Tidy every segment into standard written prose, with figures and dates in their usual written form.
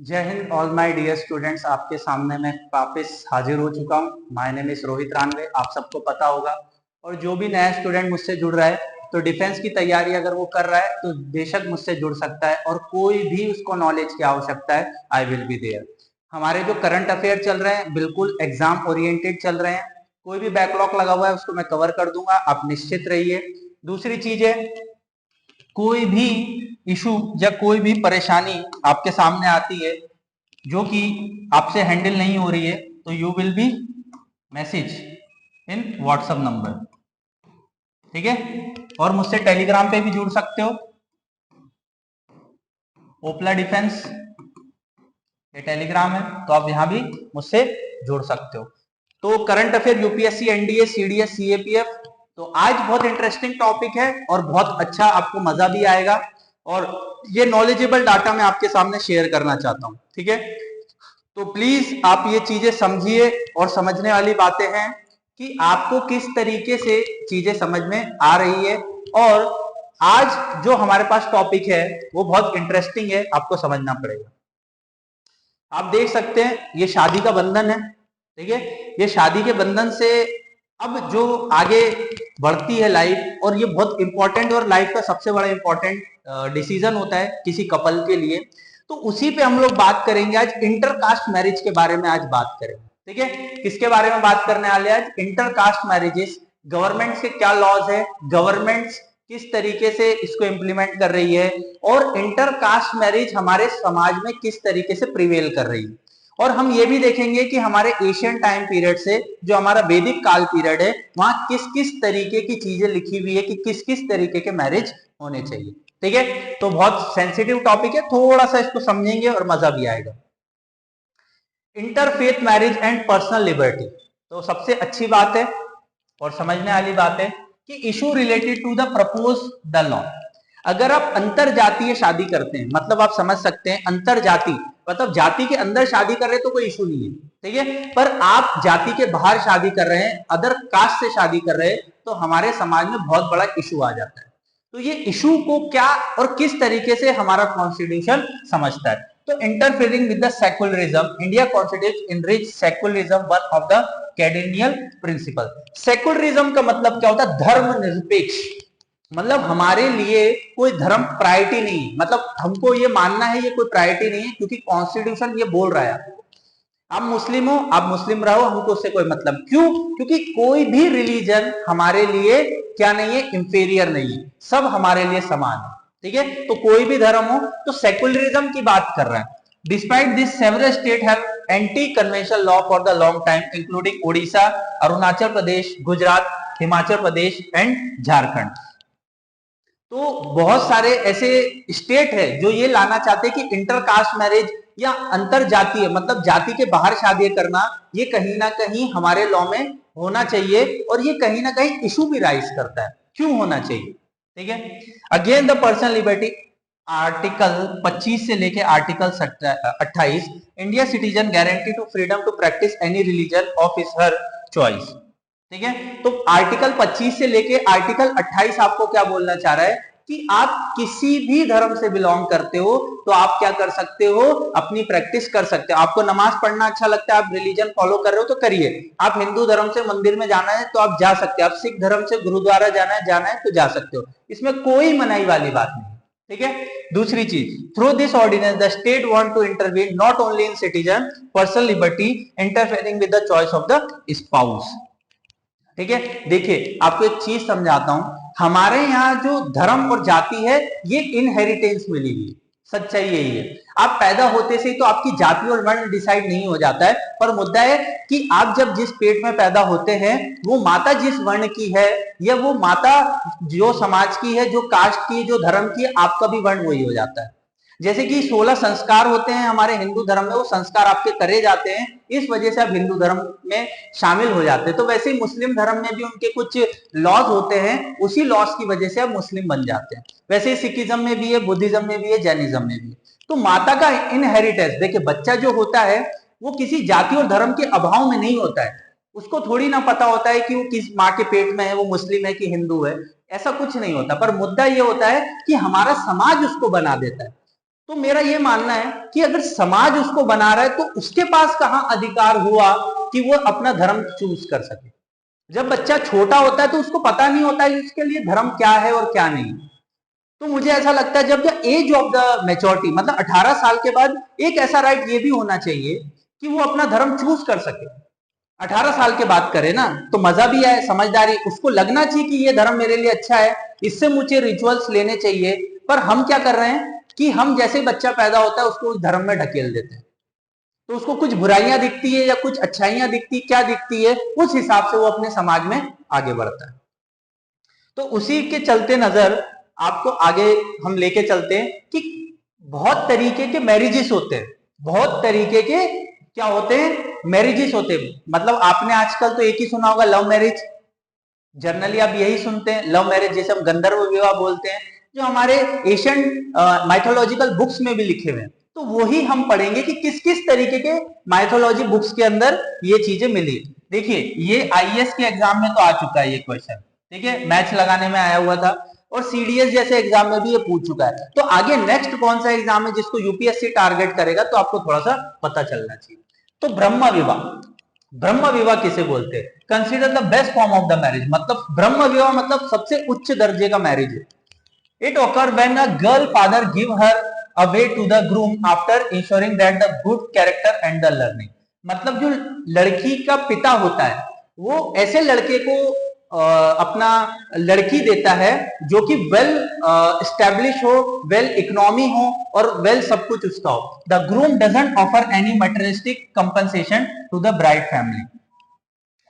जय Hind all my dear students. आपके सामने मैं वापस हाजिर हो चुका हूँ। My name is Rohit Ranve, आप सबको पता होगा। और जो भी नया स्टूडेंट मुझसे जुड़ रहा है तो डिफेंस की तैयारी अगर वो कर रहा है तो बेशक मुझसे जुड़ सकता है, और कोई भी उसको नॉलेज की आवश्यकता है, आई विल बी देयर। हमारे जो करंट अफेयर चल रहे हैं बिल्कुल एग्जाम ओरिएंटेड चल रहे हैं। कोई भी बैकलॉग लगा हुआ है उसको मैं कवर कर दूंगा, आप निश्चित रहिए। दूसरी चीज है, कोई भी इशू या कोई भी परेशानी आपके सामने आती है जो कि आपसे हैंडल नहीं हो रही है तो you will be message in WhatsApp number, ठीक है। और मुझसे टेलीग्राम पे भी जुड़ सकते हो, ओपला डिफेंस ये टेलीग्राम है, तो आप यहां भी मुझसे जुड़ सकते हो। तो current affair UPSC, NDA, CDS, CAPF, तो आज बहुत इंटरेस्टिंग टॉपिक है और बहुत अच्छा, आपको मजा भी आएगा। और ये नॉलेजेबल डाटा मैं आपके सामने शेयर करना चाहता हूं, ठीक है। तो प्लीज आप ये चीजें समझिए, और समझने वाली बातें हैं कि आपको किस तरीके से चीजें समझ में आ रही है। और आज जो हमारे पास टॉपिक है वो बहुत इंटरेस्टिंग है, आपको समझना पड़ेगा। आप देख सकते हैं ये शादी का बंधन है, ठीक है। ये शादी के बंधन से अब जो आगे बढ़ती है लाइफ, और ये बहुत इंपॉर्टेंट और लाइफ का सबसे बड़ा इंपॉर्टेंट डिसीजन होता है किसी कपल के लिए। तो उसी पे हम लोग बात करेंगे आज, इंटरकास्ट मैरिज के बारे में आज बात करेंगे, ठीक है। किसके बारे में बात करने वाले आज? इंटरकास्ट मैरिजेस, गवर्नमेंट के क्या लॉज है, गवर्नमेंट किस तरीके से इसको इंप्लीमेंट कर रही है, और इंटरकास्ट मैरिज हमारे समाज में किस तरीके से प्रिवेल कर रही है। और हम ये भी देखेंगे कि हमारे एशियन टाइम पीरियड से जो हमारा वैदिक काल पीरियड है वहां किस किस तरीके की चीजें लिखी हुई है कि किस किस तरीके के मैरिज होने चाहिए, ठीक है। तो बहुत सेंसिटिव टॉपिक है, थोड़ा सा इसको समझेंगे और मजा भी आएगा। Interfaith marriage and personal liberty, तो सबसे अच्छी बात है और समझने वाली बात है कि issue related to the propose the law. अगर आप अंतर जातीय शादी करते हैं, मतलब आप समझ सकते हैं अंतर जाति मतलब जाति के अंदर शादी कर रहे हैं तो कोई इशू नहीं है, ठीक है। पर आप जाति के बाहर शादी कर रहे हैं, अदर कास्ट से शादी कर रहे हैं, तो हमारे समाज में बहुत बड़ा इशू आ जाता है। तो ये इशू को क्या और किस तरीके से हमारा कॉन्स्टिट्यूशन समझता है। तो interfering with the secularism, India constitution enrich secularism one of the cardinal principle. Secularism का मतलब क्या होता है? धर्म निरपेक्ष। मतलब हमारे लिए कोई धर्म प्रायोरिटी नहीं है, मतलब हमको ये मानना है ये कोई प्रायोरिटी नहीं है, क्योंकि कॉन्स्टिट्यूशन ये बोल रहा है आप मुस्लिम हो आप मुस्लिम रहो, हमको उससे कोई मतलब। क्यों? क्योंकि कोई भी रिलीजन हमारे लिए क्या नहीं है, इंफीरियर नहीं है, सब हमारे लिए समान है, ठीक है। तो कोई भी धर्म हो, तो सेक्युलरिज्म की बात कर रहा है। Despite this several state have anti conventional law for the long time including Odisha, Arunachal Pradesh, Gujarat, Himachal Pradesh and Jharkhand. तो बहुत सारे ऐसे स्टेट है जो ये लाना चाहते हैं कि इंटरकास्ट मैरिज या अंतर जातीय मतलब जाति के बाहर शादी करना, ये कहीं ना कहीं हमारे लॉ में होना चाहिए, और ये कहीं ना कहीं इशू भी राइज करता है क्यों होना चाहिए, ठीक है। Again the personal liberty, article 25 से लेके article 28, India citizen guarantee to freedom to practice any religion of his her choice, ठीक है। तो आर्टिकल 25 से लेके आर्टिकल 28 आपको क्या बोलना चाह रहा है कि आप किसी भी धर्म से बिलोंग करते हो तो आप क्या कर सकते हो, अपनी प्रैक्टिस कर सकते हो। आपको नमाज पढ़ना अच्छा लगता है, आप रिलीजन फॉलो कर रहे हो तो करिए। आप हिंदू धर्म से मंदिर में जाना है तो आप जा सकते हो, आप सिख धर्म से गुरुद्वारा जाना है तो जा सकते हो, इसमें कोई मनाही वाली बात नहीं, ठीक है। दूसरी चीज, through this ordinance the state want to intervene not only in citizen personal liberty interfering with the choice of the spouse, ठीक है। देखिए आपको एक चीज समझाता हूं, हमारे यहाँ जो धर्म और जाति है ये इनहेरिटेंस मिली हुई, सच्चाई यही है। आप पैदा होते से ही तो आपकी जाति और वर्ण डिसाइड नहीं हो जाता है, पर मुद्दा है कि आप जब जिस पेट में पैदा होते हैं वो माता जिस वर्ण की है, या वो माता जो समाज की है, जो कास्ट की, जो धर्म की है, आपका भी वर्ण वही हो जाता है। जैसे कि 16 संस्कार होते हैं हमारे हिंदू धर्म में, वो संस्कार आपके करे जाते हैं, इस वजह से आप हिंदू धर्म में शामिल हो जाते हैं। तो वैसे ही मुस्लिम धर्म में भी उनके कुछ लॉज होते हैं, उसी लॉज की वजह से आप मुस्लिम बन जाते हैं। वैसे ही सिखिज्म में भी है, बुद्धिज्म में भी है, जैनिज्म में भी है। तो माता का इनहेरिटेंस, देखिए बच्चा जो होता है वो किसी जाति और धर्म के अभाव में नहीं होता है, उसको थोड़ी ना पता होता है कि वो किस माँ के पेट में है, वो मुस्लिम है कि हिंदू है, ऐसा कुछ नहीं होता। पर मुद्दा ये होता है कि हमारा समाज उसको बना देता है। तो मेरा ये मानना है कि अगर समाज उसको बना रहा है तो उसके पास कहां अधिकार हुआ कि वो अपना धर्म चूज कर सके। जब बच्चा छोटा होता है तो उसको पता नहीं होता है कि उसके लिए धर्म क्या है और क्या नहीं। तो मुझे ऐसा लगता है जब the age of the maturity, मतलब 18 साल के बाद एक ऐसा राइट ये भी होना चाहिए कि वो अपना धर्म चूज कर सके। 18 साल के बाद करे ना तो मजा भी आए, समझदारी, उसको लगना चाहिए कि ये धर्म मेरे लिए अच्छा है, इससे मुझे रिचुअल्स लेने चाहिए। पर हम क्या कर रहे हैं कि हम जैसे ही बच्चा पैदा होता है उसको उस धर्म में ढकेल देते हैं। तो उसको कुछ बुराइयां दिखती है या कुछ अच्छाइयां दिखती, क्या दिखती है, उस हिसाब से वो अपने समाज में आगे बढ़ता है। तो उसी के चलते नजर आपको आगे हम लेके चलते हैं कि बहुत तरीके के मैरिजेस होते हैं, बहुत तरीके के क्या होते हैं, मैरिजेस होते हैं। मतलब आपने आजकल तो एक ही सुना होगा, लव मैरिज। जनरली आप यही सुनते हैं, लव मैरिज, जैसे हम गंधर्व विवाह बोलते हैं, जो हमारे एशियन माइथोलॉजिकल बुक्स में भी लिखे हुए हैं। तो वही हम पढ़ेंगे कि किस किस तरीके के माइथोलॉजी बुक्स के अंदर ये चीजें मिली। देखिए ये आईएएस के एग्जाम में तो आ चुका है ये क्वेश्चन, ठीक है, मैच लगाने में आया हुआ था, और सीडीएस जैसे एग्जाम में भी ये पूछ चुका है। तो आगे नेक्स्ट कौन सा एग्जाम है जिसको यूपीएससी टारगेट करेगा, तो आपको थोड़ा सा पता चलना चाहिए। तो ब्रह्म विवाह, ब्रह्म विवाह किसे बोलते हैं? Consider the best form of the marriage, मतलब ब्रह्म विवाह मतलब सबसे उच्च दर्जे का मैरिज है। It occurs when a girl father give her away to the groom after ensuring that the good character and the learning। मतलब जो लड़की का पिता होता है वो ऐसे लड़के को अपना लड़की देता है जो कि वेल स्टैब्लिश हो, वेल इकोनॉमी हो और वेल सब कुछ उसका हो। The groom doesn't offer any materialistic compensation to the bride family.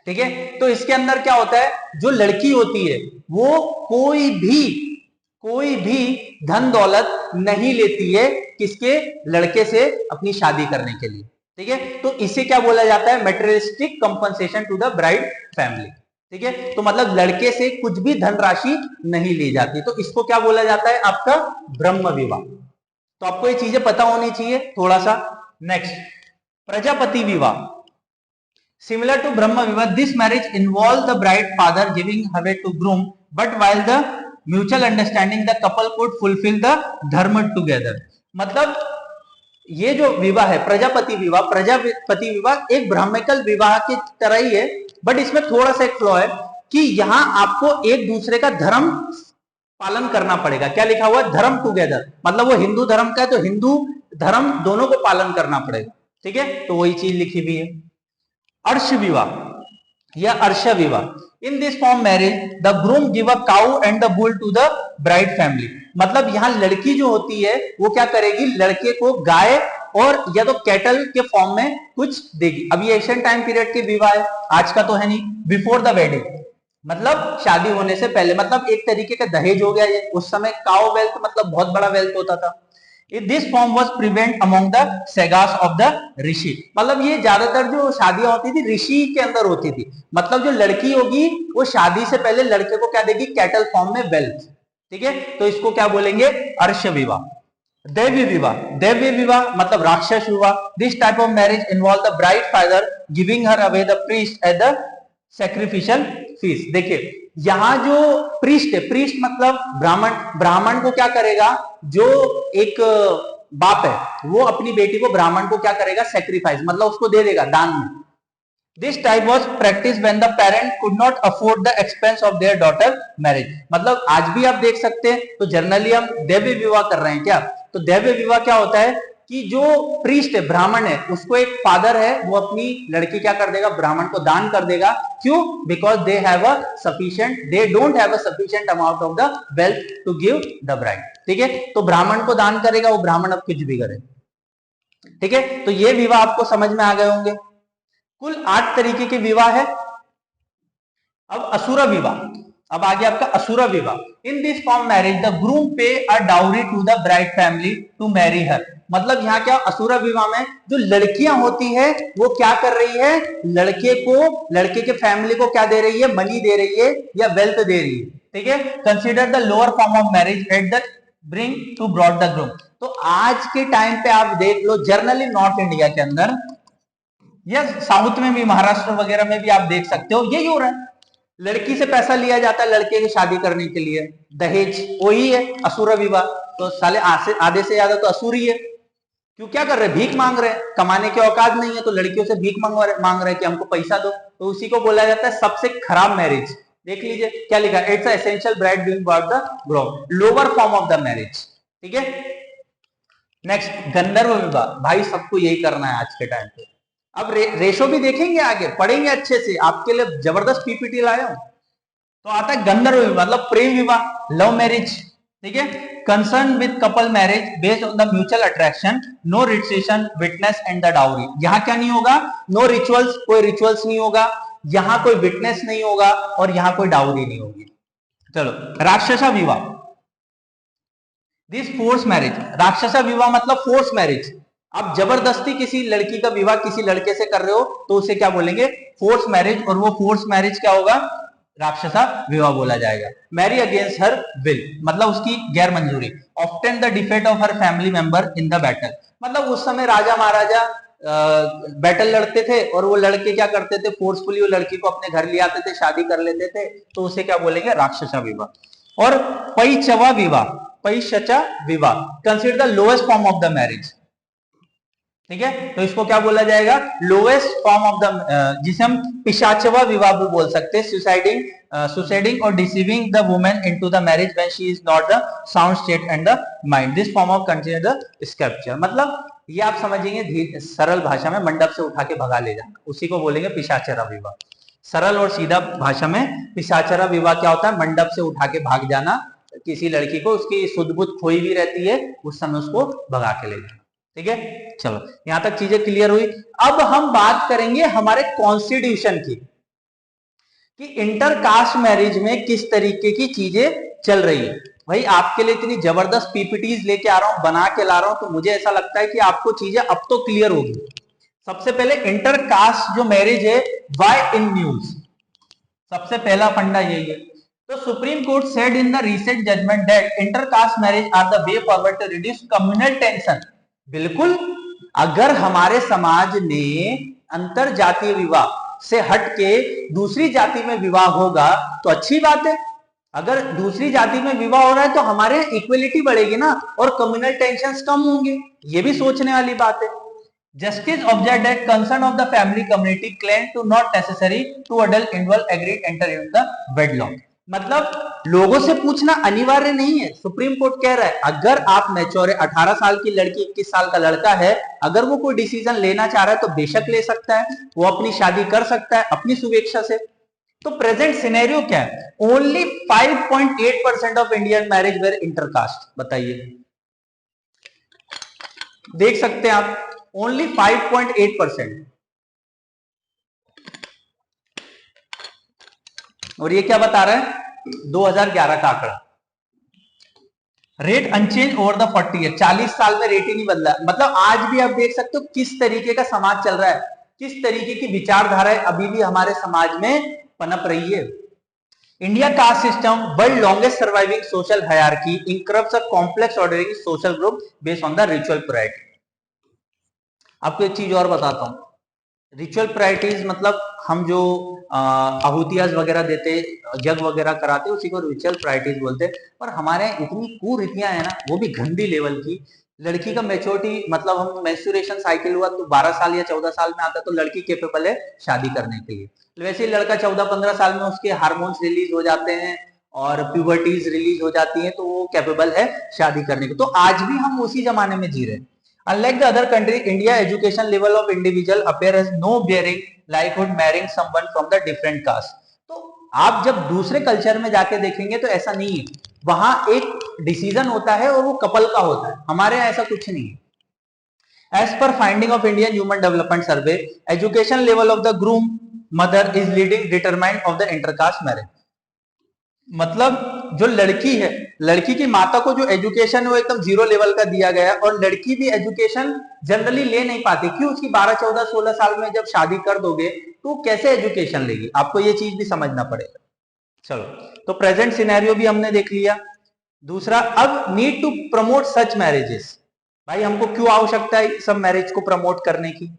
ठीक है, तो इसके अंदर क्या होता है, जो लड़की होती है वो कोई भी धन दौलत नहीं लेती है किसके, लड़के से अपनी शादी करने के लिए। ठीक है, तो इसे क्या बोला जाता है, materialistic compensation to the bride family. ठीक है, तो मतलब लड़के से कुछ भी धनराशि नहीं ली जाती, तो इसको क्या बोला जाता है, आपका ब्रह्म विवाह। तो आपको ये चीजें पता होनी चाहिए थोड़ा सा। नेक्स्ट, प्रजापति विवाह। Similar to Brahma Vivah, this marriage involves the bride father giving away to groom, but while the mutual understanding, the couple could fulfill the dharma together। मतलब ये जो विवाह है प्रजापति विवाह एक ब्राह्मणिकल विवाह की तरह ही है, बट इसमें थोड़ा सा एक फ्लॉ है कि यहाँ आपको एक दूसरे का धर्म पालन करना पड़ेगा। क्या लिखा हुआ है, धर्म टुगेदर, मतलब वो हिंदू धर्म का है तो हिंदू धर्म दोनों को पालन करना पड़ेगा। ठीक है, तो वही चीज लिखी हुई है। अर्श विवाह या अर्श विवाह, in this form marriage the groom give a cow and the bull to the bride family. मतलब यहां लड़की जो होती है वो क्या करेगी, लड़के को गाय और या तो कैटल के फॉर्म में कुछ देगी। अब ये एशियन टाइम पीरियड के विवाह है, आज का तो है नहीं। बिफोर द वेडिंग मतलब शादी होने से पहले, मतलब एक तरीके का दहेज हो गया ये। उस समय काउ वेल्थ मतलब बहुत बड़ा वेल्थ होता था। This form was prevent among the सेगास ऑफ द ऋषि। मतलब ये ज्यादातर जो शादियां होती थी ऋषि के अंदर होती थी। मतलब जो लड़की होगी वो शादी से पहले लड़के को क्या देगी, कैटल फॉर्म में वेल्थ। ठीक है, तो इसको क्या बोलेंगे, अर्श विवाह। दैव्य विवाह मतलब राक्षस विवाह। This type of marriage involve the bride father giving her away the priest at the sacrificial fees. देखिए यहां जो प्रीस्ट है, प्रीस्ट मतलब ब्राह्मण, ब्राह्मण को क्या करेगा, जो एक बाप है वो अपनी बेटी को, ब्राह्मण को क्या करेगा, सैक्रिफाइस मतलब उसको दे देगा दान में। This type was practice when the parent could not afford the expense of their daughter marriage. मतलब आज भी आप देख सकते हैं, तो जनरली हम दैव्य विवाह कर रहे हैं क्या, तो दैव्य विवाह क्या होता है कि जो प्रीस्ट है, ब्राह्मण है, उसको एक फादर है वो अपनी लड़की क्या कर देगा, ब्राह्मण को दान कर देगा। क्यों, because they have a sufficient, they don't have a sufficient amount of the wealth to give the bride. ठीक है, तो ब्राह्मण को दान करेगा, वो ब्राह्मण अब कुछ भी करे। ठीक है, तो ये विवाह आपको समझ में आ गए होंगे। कुल 8 तरीके के विवाह है। अब असुर विवाह, अब आगे आपका असुर विवाह। In this form marriage the groom pay a dowry to the bride family to marry her. मतलब यहाँ क्या, असुर विवाह में जो लड़कियां होती है वो क्या कर रही है, लड़के को, लड़के के फैमिली को क्या दे रही है, मनी दे रही है या वेल्थ दे रही है। ठीक है, consider the lower form of marriage at the bring to broad the groom. तो आज के टाइम पे आप देख लो, जनरली नॉर्थ इंडिया के अंदर या साउथ में भी, महाराष्ट्र वगैरह में भी आप देख सकते हो यही हो रहा है। लड़की से पैसा लिया जाता है लड़के की शादी करने के लिए, दहेज वही है असुर विवाह। तो साले आधे से ज्यादा तो असुर ही है। क्यों, क्या कर रहे हैं, भीख मांग रहे हैं, कमाने के औकात नहीं है तो लड़कियों से भीख मांग रहे हैं कि हमको पैसा दो, तो उसी को बोला जाता है सबसे खराब मैरिज। देख लीजिए क्या लिखा, it's essential bride being bought the groom, lower form of the marriage. ठीक है, नेक्स्ट गंधर्व विवाह। भाई सबको यही करना है आज के टाइम पे। अब रेशो भी देखेंगे, आगे पढ़ेंगे अच्छे से, आपके लिए जबरदस्त पीपीटी लाया हूं। तो आता है गंधर्व विवाह, मतलब प्रेम विवाह, लव मैरिज। ठीक है, concern with couple marriage based on the mutual attraction, no registration, witness and the dowry. यहां क्या नहीं होगा, नो रिचुअल्स, कोई रिचुअल्स नहीं होगा, यहां कोई विटनेस नहीं होगा और यहां कोई डाउरी नहीं होगी। चलो, राक्षसा विवाह, दिस फोर्स मैरिज। राक्षसा विवाह मतलब फोर्स मैरिज। आप जबरदस्ती किसी लड़की का विवाह किसी लड़के से कर रहे हो तो उसे क्या बोलेंगे, फोर्स मैरिज। और वो फोर्स मैरिज क्या होगा, राक्षसा विवाह बोला जाएगा। मैरी अगेंस्ट हर विल, मतलब उसकी गैर मंजूरी। Often the defeat of her family member in the battle, मतलब उस समय राजा महाराजा बैटल लड़ते थे और वो लड़के क्या करते थे, फोर्सफुली वो लड़की को अपने घर ले आते थे, शादी कर लेते थे, तो उसे क्या बोलेंगे, राक्षसा विवाह। और पैचवा विवाह, पैशचा विवाह consider the lowest form of the marriage. ठीक है, तो इसको क्या बोला जाएगा, लोएस्ट फॉर्म ऑफ द, जिसे हम पिशाचवा विवाह भी बोल सकते हैं। सुसाइडिंग और deceiving the women into the marriage when she is not the sound state and the mind, this form of consider the scripture. मतलब ये आप समझेंगे सरल भाषा में, मंडप से उठा के भगा ले जाना, उसी को बोलेंगे पिशाचरा विवाह। सरल और सीधा भाषा में पिशाचरा विवाह क्या होता है, मंडप से उठा के भाग जाना, किसी लड़की को उसकी सुध बुध खोई भी रहती है उस समय उसको भगा के ले जाना। ठीक है, चलो यहां तक चीजें क्लियर हुई। अब हम बात करेंगे हमारे कॉन्स्टिट्यूशन की, कि इंटरकास्ट मैरिज में किस तरीके की चीजें चल रही है। भाई आपके लिए इतनी जबरदस्त पीपीटीज लेके आ रहा हूं, बना के ला रहा हूं, तो मुझे ऐसा लगता है कि आपको चीजें अब तो क्लियर होगी। सबसे पहले इंटरकास्ट जो मैरिज है, व्हाई इन न्यूज, सबसे पहला फंडा यही है। तो Supreme Court said in the recent judgement that intercaste marriage are the way forward to reduce communal tension. बिल्कुल, अगर हमारे समाज ने अंतर जातीय विवाह से हट के दूसरी जाति में विवाह होगा तो अच्छी बात है। अगर दूसरी जाति में विवाह हो रहा है तो हमारे इक्वलिटी बढ़ेगी ना, और कम्युनल टेंशंस कम होंगे, ये भी सोचने वाली बात है। Justice observed that concern of the family community claimed to not necessary to adult involved agreed enter into the wedlock। मतलब लोगों से पूछना अनिवार्य नहीं है। सुप्रीम कोर्ट कह रहा है अगर आप मैच्योर है, 18 साल की लड़की 21 साल का लड़का है, अगर वो कोई डिसीजन लेना चाह रहा है तो बेशक ले सकता है, वो अपनी शादी कर सकता है अपनी स्वेच्छा से। तो प्रेजेंट सिनेरियो क्या है, only 5.8% of Indian marriage were intercaste. बताइए, देख सकते हैं आप, ओनली 5.8%। और ये क्या बता रहा है, 2011 का आंकड़ा। Rate unchange over the 40 year, 40 साल में रेट ही नहीं बदला। मतलब आज भी आप देख सकते हो किस तरीके का समाज चल रहा है, किस तरीके की विचारधारा अभी भी हमारे समाज में पनप रही है। India caste system, world longest surviving social hierarchy, incorporates a complex ordering social group based on the ritual priority. आपको एक चीज और बताता हूं, रिचुअल प्रायोरिटीज मतलब हम जो आहुतियाज वगैरह देते, यज्ञ वगैरह कराते, उसी को रिचुअल प्रायोरिटीज बोलते हैं। पर हमारे इतनी कुरीतियां है ना, वो भी गंदी लेवल की। लड़की का मेच्योरिटी, मतलब हम मेंस्ट्रुएशन साइकिल हुआ तो 12 साल या 14 साल में आता तो लड़की केपेबल है शादी करने के लिए। वैसे ही लड़का 14-15 साल में उसके हार्मोन्स रिलीज हो जाते हैं और प्यूबर्टीज रिलीज हो जाती है, तो वो कैपेबल है शादी करने के। तो आज भी हम उसी जमाने में जी रहे हैं। Unlike the other country, India education level of individual appear as no bearing likelihood marrying someone from the different caste। तो आप जब दूसरे कल्चर में जाके देखेंगे तो ऐसा नहीं है, वहां एक डिसीजन होता है और वो कपल का होता है। हमारे यहाँ ऐसा कुछ नहीं है। As per finding of Indian Human Development Survey, education level of the groom mother is leading determinant of the intercaste marriage। मतलब जो लड़की है, लड़की की माता को जो एजुकेशन है वो एकदम जीरो लेवल का दिया गया, और लड़की भी एजुकेशन जनरली ले नहीं पाती। क्यों, उसकी 12, 14, 16 साल में जब शादी कर दोगे तो कैसे एजुकेशन लेगी, आपको ये चीज भी समझना पड़ेगा। चलो, तो प्रेजेंट सिनेरियो भी हमने देख लिया। दूसरा, अब need to promote such marriages. भाई हमको क्यों आवश्यकता है सब मैरिज को प्रमोट करने की।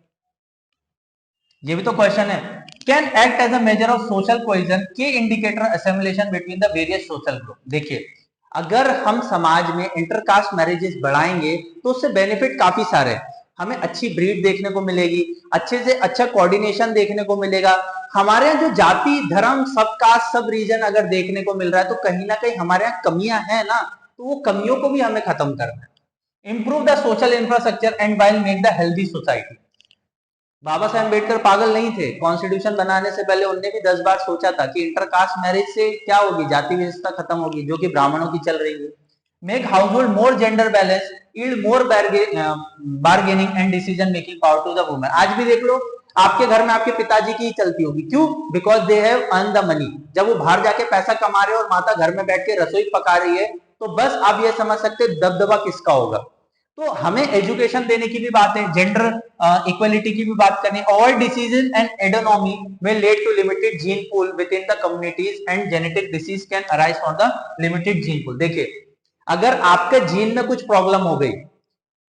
ये भी तो क्वेश्चन है। Can act as a measure of social cohesion के indicator assimilation between the various social group. देखिए, अगर हम समाज में इंटरकास्ट मैरिजेस बढ़ाएंगे तो उससे बेनिफिट काफी सारे हैं। हमें अच्छी ब्रीड देखने को मिलेगी, अच्छे से अच्छा कोऑर्डिनेशन देखने को मिलेगा। हमारे यहाँ जो जाति धर्म सब कास्ट सब रीजन अगर देखने को मिल रहा है तो कहीं ना कहीं हमारे यहाँ कमियां हैं ना, तो वो कमियों को भी हमें खत्म करना है। Improve the social infrastructure and while make the healthy society. Baba Saheb Ambedkar पागल नहीं थे, कॉन्स्टिट्यूशन बनाने से पहले उनने भी 10 बार सोचा था कि इंटरकास्ट मैरिज से क्या होगी, जाति व्यवस्था खत्म होगी जो कि ब्राह्मणों की चल रही है। Make household more gender balance, yield more bargaining and decision making power to the women. आज भी देख लो, आपके घर में आपके पिताजी की ही चलती होगी, क्यों? Because they have earn the money. जब वो बाहर जाके पैसा कमा रहे हैं और माता घर में बैठ के रसोई पका रही है, तो बस आप ये समझ सकते दबदबा किसका होगा। तो हमें एजुकेशन देने की भी बात है, जेंडर इक्वलिटी की भी बात करनी है। अवॉइड डिसीजेस एंड एडोनॉमी में lead to limited gene pool within the communities and genetic disease can arise from the limited gene pool. देखिए, अगर आपके जीन में कुछ प्रॉब्लम हो गई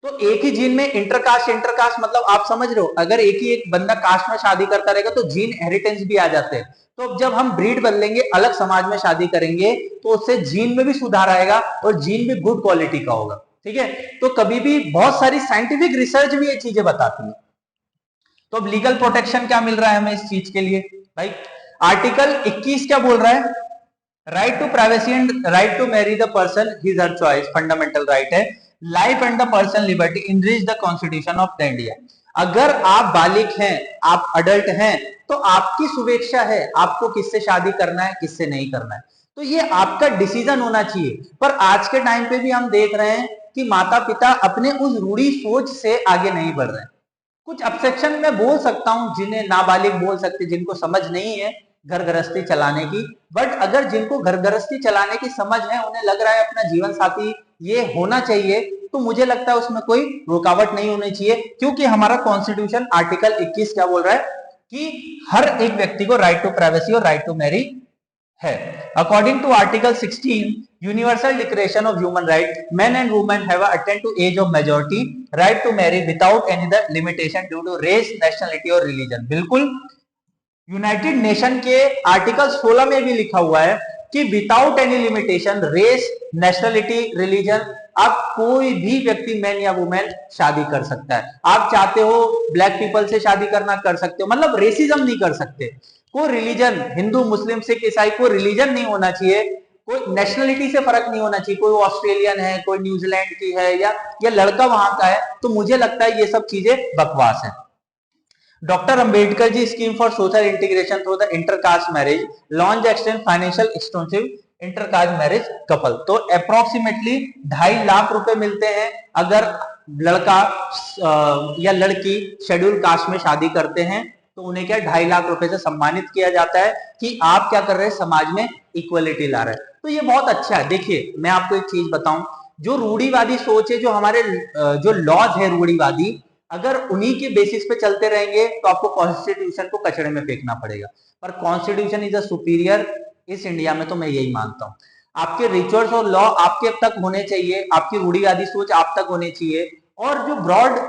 तो एक ही जीन में इंटरकास्ट मतलब आप समझ रहे हो, अगर एक ही एक बंदा कास्ट में शादी करता रहेगा तो जीन हेरिटेंस भी आ जाते हैं। तो जब हम ब्रीड बदलेंगे, अलग समाज में शादी करेंगे, तो उससे जीन में भी सुधार आएगा और जीन भी गुड क्वालिटी का होगा। ठीक है, तो कभी भी बहुत सारी साइंटिफिक रिसर्च भी ये चीजें बताती है। तो अब लीगल प्रोटेक्शन क्या मिल रहा है हमें इस चीज के लिए भाई? आर्टिकल 21 क्या बोल रहा है? Right to privacy and right to marry the person his her choice, fundamental right है। Life and the person liberty enrich the constitution of the India. अगर आप बालिग हैं, आप अडल्ट हैं, तो आपकी शुभेच्छा है आपको किससे शादी करना है, किससे नहीं करना है। तो ये आपका डिसीजन होना चाहिए। पर आज के टाइम पे भी हम देख रहे हैं कि माता पिता अपने उस रूढ़ी सोच से आगे नहीं बढ़ रहे हैं। कुछ अपसेक्शन में बोल सकता हूं, जिन्हें नाबालिग बोल सकते, जिनको समझ नहीं है घर गृहस्थी चलाने की। बट अगर जिनको घर गृहस्थी चलाने की समझ है, उन्हें लग रहा है अपना जीवन साथी ये होना चाहिए, तो मुझे लगता है उसमें कोई रुकावट नहीं होनी चाहिए। क्योंकि हमारा कॉन्स्टिट्यूशन आर्टिकल 21 क्या बोल रहा है कि हर एक व्यक्ति को राइट टू प्राइवेसी और राइट टू मैरी है। According to article 16 universal declaration of human right, men and women have attend to age of majority right to marry without any the limitation due to race, nationality और religion. बिल्कुल, United Nation के article 16 में भी लिखा हुआ है कि without any limitation, race, nationality, religion, आप कोई भी व्यक्ति मैन या वुमेन शादी कर सकता है। आप चाहते हो ब्लैक पीपल से शादी करना, कर सकते हो, मतलब रेसिज्म नहीं कर सकते। कोई रिलीजन, हिंदू मुस्लिम सिख ईसाई, कोई रिलीजन नहीं होना चाहिए, कोई नेशनलिटी से फर्क नहीं होना चाहिए, कोई ऑस्ट्रेलियन है, कोई न्यूजीलैंड की है, या लड़का वहां का है। तो मुझे लगता है ये सब चीजें बकवास है। Doctor Ambedkar ji scheme for social integration through the intercaste marriage launch extend financial extensive intercaste marriage couple. तो अप्रोक्सीमेटली 2.5 लाख रुपए मिलते हैं अगर लड़का या लड़की शेड्यूल कास्ट में शादी करते हैं, तो उन्हें क्या 2.5 लाख रुपए से सम्मानित किया जाता है कि आप क्या कर रहे हैं, समाज में इक्वलिटी ला रहे हैं। तो ये बहुत अच्छा है। देखिए, मैं आपको एक चीज बताऊं, जो रूढ़िवादी सोच है, जो हमारे जो लॉज है रूढ़िवादी, अगर उन्हीं के बेसिस पे चलते रहेंगे तो आपको कॉन्स्टिट्यूशन को कचड़े में फेंकना पड़ेगा। पर कॉन्स्टिट्यूशन इज अ सुपीरियर इस इंडिया में, तो मैं यही मानता हूं। आपके रिचुअल्स और लॉ आपके तक होने चाहिए, आपकी रूढ़िवादी सोच आप तक होनी चाहिए, और जो ब्रॉड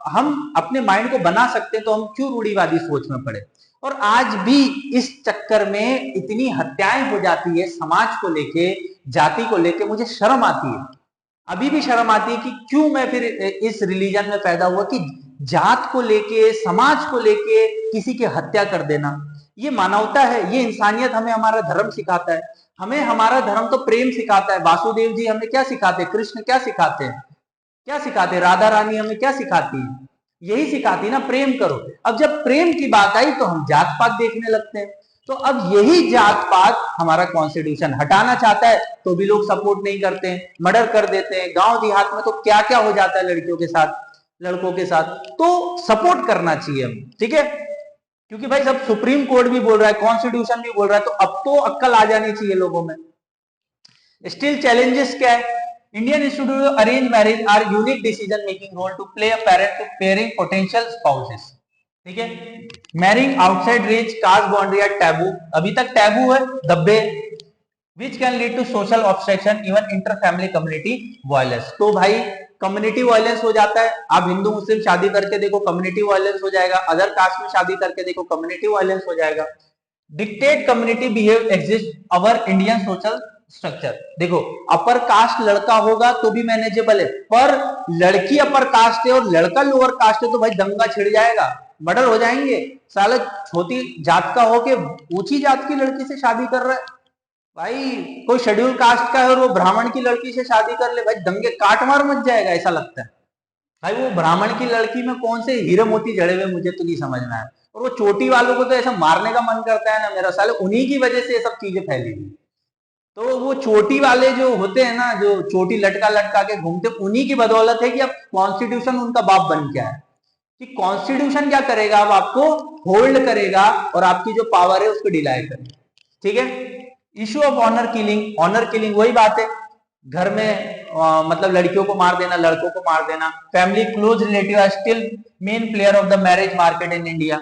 हम अपने माइंड को बना सकते हैं, तो हम क्यों रूढ़िवादी सोच में पड़े। और आज भी इस चक्कर में इतनी हत्याएं हो जाती है समाज को लेके, जाति को लेके, मुझे शर्म आती है। अभी भी शर्म आती है कि क्यों मैं फिर इस रिलीजन में पैदा हुआ कि जात को लेके, समाज को लेके किसी की हत्या कर देना। ये मानवता है, ये इंसानियत हमें हमारा धर्म सिखाता है। हमें हमारा धर्म तो प्रेम सिखाता है। वासुदेव जी हमें क्या सिखाते हैं, कृष्ण क्या सिखाते हैं, क्या सिखाते हैं, राधा रानी हमें क्या सिखाती है, यही सिखाती है ना, प्रेम करो। अब जब प्रेम की बात आई तो हम जात पात देखने लगते हैं। तो अब यही जात पात हमारा कॉन्स्टिट्यूशन हटाना चाहता है, तो भी लोग सपोर्ट नहीं करते हैं, मर्डर कर देते हैं। गांव देहात में तो क्या क्या हो जाता है लड़कियों के साथ, लड़कों के साथ। तो सपोर्ट करना चाहिए हम, ठीक है, क्योंकि भाई सब सुप्रीम कोर्ट भी बोल रहा है, कॉन्स्टिट्यूशन भी बोल रहा है, तो अब तो अक्ल आ जानी चाहिए लोगों में। स्टिल चैलेंजेस क्या है? Indian institute of arrange marriage are unique decision making role to play a parent to pairing potential spouses. ठीक है, marrying outside range caste boundary are taboo, अभी तक टैबू है, दब्बे, which can lead to social obstruction even inter family community violence. तो भाई community violence हो जाता है। आप हिंदू मुस्लिम शादी करके देखो कम्युनिटी वायलेंस हो जाएगा, अदर कास्ट में शादी करके देखो कम्युनिटी वायलेंस हो जाएगा। Dictate community behave exist our Indian social structure. देखो अपर कास्ट लड़का होगा तो भी मैनेजेबल है, पर लड़की अपर कास्ट है और लड़का लोअर कास्ट है तो भाई दंगा छिड़ जाएगा, मर्डर हो जाएंगे। साला छोटी जात का हो के ऊंची जात की लड़की से शादी कर रहा है, भाई कोई शेड्यूल कास्ट का है और वो ब्राह्मण की लड़की से शादी कर ले, भाई दंगे काट मार मच जाएगा। ऐसा लगता है भाई वो ब्राह्मण की लड़की में कौन से हीरे मोती जड़े हुए मुझे तो नहीं समझ में आया। और वो चोटी वालों को तो ऐसा मारने का मन करता है ना मेरा, साले उन्हीं की वजह से ये सब चीजें फैली हुई। तो वो चोटी वाले जो होते हैं ना, जो चोटी लटका लटका के घूमते, उन्हीं की बदौलत है कि अब कॉन्स्टिट्यूशन उनका बाप बन गया है। कि कॉन्स्टिट्यूशन क्या करेगा, अब आपको होल्ड करेगा और आपकी जो पावर है उसको डिलाई करेगा। ठीक है। Issue of honour killing, honour killing वही बात है, घर में मतलब लड़कियों को मार देना, लड़कों को मार देना। Family close relative are still main player of the marriage market in India.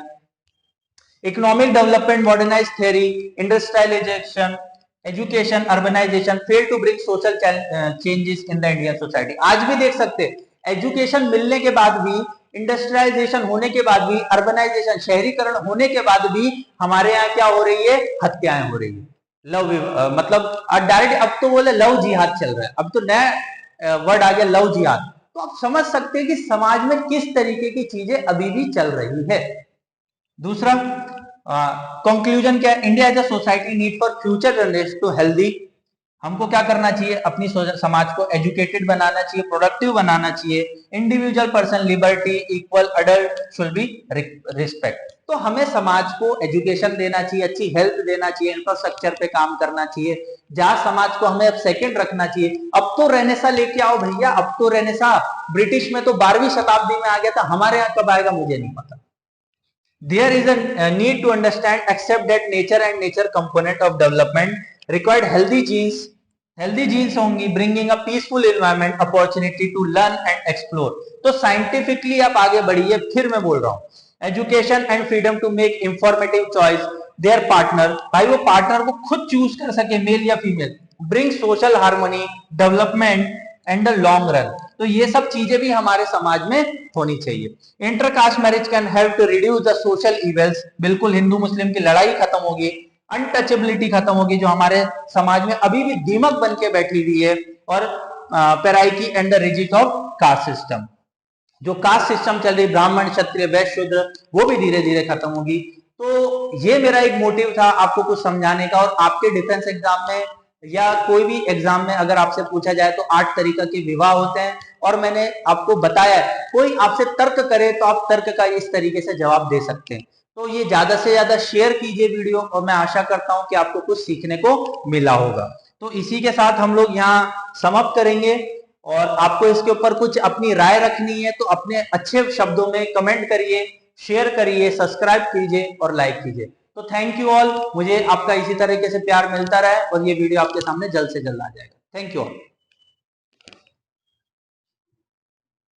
Economic development, modernise theory, industrialisation, education, urbanisation fail to bring social changes in the Indian society. आज भी देख सकते हैं एजुकेशन मिलने के बाद भी, इंडस्ट्रियलाइजेशन होने के बाद भी, अर्बनाइजेशन शहरीकरण होने के बाद भी हमारे यहाँ क्या हो रही है, हत्याएं हो रही है। लव मतलब डायरेक्ट अब तो बोले लव जिहाद चल रहा है, अब तो नया वर्ड आ गया लव जिहाद। तो आप समझ सकते हैं कि समाज में किस तरीके की चीजें अभी भी चल रही है। दूसरा कंक्लूजन क्या है, India as a society need for future generation to healthy. हमको क्या करना चाहिए, अपनी समाज को एजुकेटेड बनाना चाहिए, प्रोडक्टिव बनाना चाहिए। Individual person liberty, equal adult should be respect. तो हमें समाज को एजुकेशन देना चाहिए, अच्छी हेल्थ देना चाहिए, इंफ्रास्ट्रक्चर पे काम करना चाहिए। जहां समाज को हमें अब सेकंड रखना चाहिए। अब तो रेनेसा लेके आओ भैया, अब तो रेनेसा ब्रिटिश में तो 12वीं शताब्दी में आ गया था, हमारे यहाँ कब आएगा मुझे नहीं पता। There is a need to understand, accept that nature and nature component of development required healthy genes. Healthy genes होंगी, bringing a peaceful environment, opportunity to learn and explore. तो scientifically आप आगे बढ़िए, फिर मैं बोल रहा हूँ education and freedom to make informative choice their partner. भाई वो पार्टनर को खुद चूज कर सके, मेल या female. Bring social harmony, development and the long run. तो ये सब चीजें भी हमारे समाज में होनी चाहिए। Intercaste marriage can help to reduce the social evils. बिल्कुल हिंदू मुस्लिम की लड़ाई खत्म होगी, अनटचेबिलिटी खत्म होगी जो हमारे समाज में अभी भी दीमक बन के बैठी हुई है। और पेराइकी and the rigid of caste system, जो कास्ट सिस्टम चल रही ब्राह्मण क्षत्रिय वैश्य शूद्र, वो भी धीरे धीरे खत्म होगी। तो ये मेरा एक मोटिव था आपको कुछ समझाने का। और आपके डिफेंस एग्जाम में या कोई भी एग्जाम में अगर आपसे पूछा जाए तो 8 तरीका के विवाह होते हैं, और मैंने आपको बताया है। कोई आपसे तर्क करे तो आप तर्क का इस तरीके से जवाब दे सकते हैं। तो ये ज्यादा से ज्यादा शेयर कीजिए वीडियो, और मैं आशा करता हूं कि आपको कुछ सीखने को मिला होगा। तो इसी के साथ हम लोग यहाँ समाप्त करेंगे। और आपको इसके ऊपर कुछ अपनी राय रखनी है तो अपने अच्छे शब्दों में कमेंट करिए, शेयर करिए, सब्सक्राइब कीजिए और लाइक कीजिए। तो थैंक यू ऑल, मुझे आपका इसी तरीके से प्यार मिलता रहे और ये वीडियो आपके सामने जल्द से जल्द आ जाएगा। Thank you all.